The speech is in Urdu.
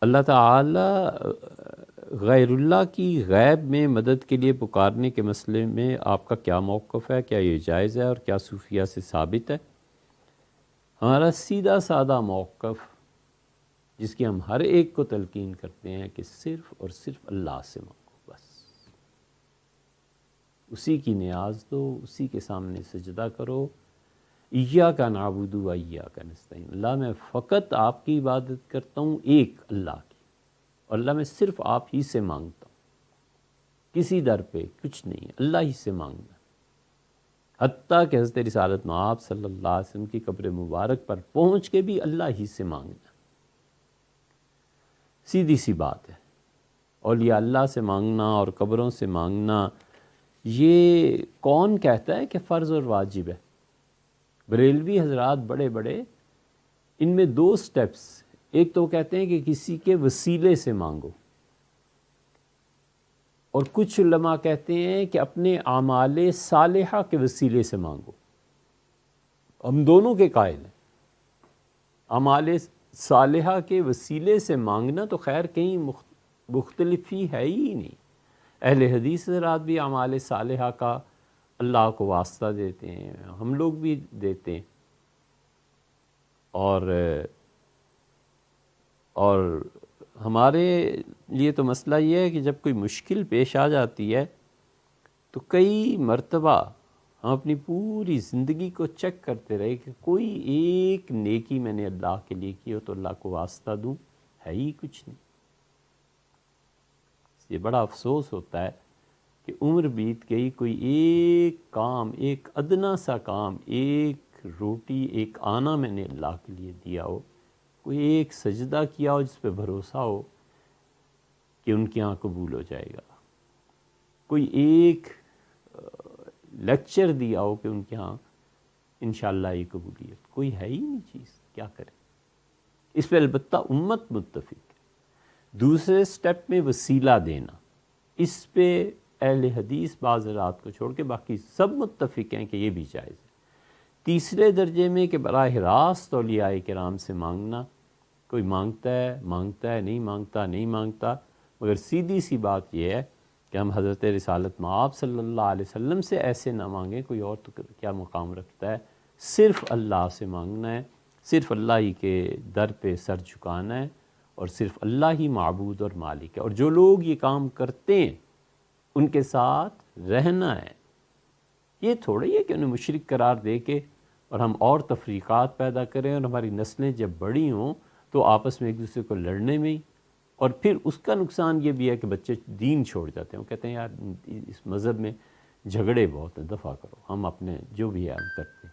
اللہ تعالی غیر اللہ کی غیب میں مدد کے لیے پکارنے کے مسئلے میں آپ کا کیا موقف ہے؟ کیا یہ جائز ہے اور کیا صوفیہ سے ثابت ہے؟ ہمارا سیدھا سادہ موقف، جس کی ہم ہر ایک کو تلقین کرتے ہیں، کہ صرف اور صرف اللہ سے مانگو، بس اسی کی نیاز دو، اسی کے سامنے سجدہ کرو۔ ایاک نعبد و ایاک نستعین، اللہ میں فقط آپ کی عبادت کرتا ہوں، ایک اللہ کی، اور اللہ میں صرف آپ ہی سے مانگتا ہوں، کسی در پہ کچھ نہیں، اللہ ہی سے مانگنا، حتیٰ کہ حضرت رسالت مآب صلی اللہ علیہ وسلم کی قبر مبارک پر پہنچ کے بھی اللہ ہی سے مانگنا۔ سیدھی سی بات ہے۔ اولیاء اللہ سے مانگنا اور قبروں سے مانگنا، یہ کون کہتا ہے کہ فرض اور واجب ہے؟ بریلوی حضرات بڑے بڑے، ان میں دو سٹیپس، ایک تو کہتے ہیں کہ کسی کے وسیلے سے مانگو، اور کچھ علماء کہتے ہیں کہ اپنے اعمال صالحہ کے وسیلے سے مانگو۔ ہم دونوں کے قائل ہیں۔ اعمال صالحہ کے وسیلے سے مانگنا تو خیر کہیں مختلف ہی ہے ہی نہیں۔ اہل حدیث حضرات بھی اعمال صالحہ کا اللہ کو واسطہ دیتے ہیں، ہم لوگ بھی دیتے ہیں، اور ہمارے لیے تو مسئلہ یہ ہے کہ جب کوئی مشکل پیش آ جاتی ہے تو کئی مرتبہ ہم اپنی پوری زندگی کو چیک کرتے رہے کہ کوئی ایک نیکی میں نے اللہ کے لیے کی ہو تو اللہ کو واسطہ دوں، ہے ہی کچھ نہیں۔ یہ بڑا افسوس ہوتا ہے کہ عمر بیت گئی، کوئی ایک کام، ایک ادنا سا کام، ایک روٹی، ایک آنا میں نے اللہ کے لیے دیا ہو، کوئی ایک سجدہ کیا ہو جس پہ بھروسہ ہو کہ ان کے ہاں قبول ہو جائے گا، کوئی ایک لیکچر دیا ہو کہ ان کے ہاں انشاءاللہ یہ قبولیت، کوئی ہے ہی نہیں چیز، کیا کریں؟ اس پہ البتہ امت متفق ہے۔ دوسرے سٹیپ میں وسیلہ دینا، اس پہ اہل حدیث بعض رات کو چھوڑ کے باقی سب متفق ہیں کہ یہ بھی جائز ہے۔ تیسرے درجے میں کہ براہ راست اولیاء کرام سے مانگنا، کوئی مانگتا ہے، نہیں مانگتا، مگر سیدھی سی بات یہ ہے کہ ہم حضرت رسالت مآب صلی اللہ علیہ وسلم سے ایسے نہ مانگیں، کوئی اور تو کیا مقام رکھتا ہے، صرف اللہ سے مانگنا ہے، صرف اللہ ہی کے در پہ سر جھکانا ہے، اور صرف اللہ ہی معبود اور مالک ہے، اور جو لوگ یہ کام کرتے ہیں ان کے ساتھ رہنا ہے۔ یہ تھوڑی ہے کہ انہیں مشرک قرار دے کے اور ہم اور تفریقات پیدا کریں، اور ہماری نسلیں جب بڑی ہوں تو آپس میں ایک دوسرے کو لڑنے میں ہی، اور پھر اس کا نقصان یہ بھی ہے کہ بچے دین چھوڑ جاتے ہیں، وہ کہتے ہیں یار اس مذہب میں جھگڑے بہت ہیں، دفع کرو، ہم اپنے جو بھی ہے ہم کرتے ہیں۔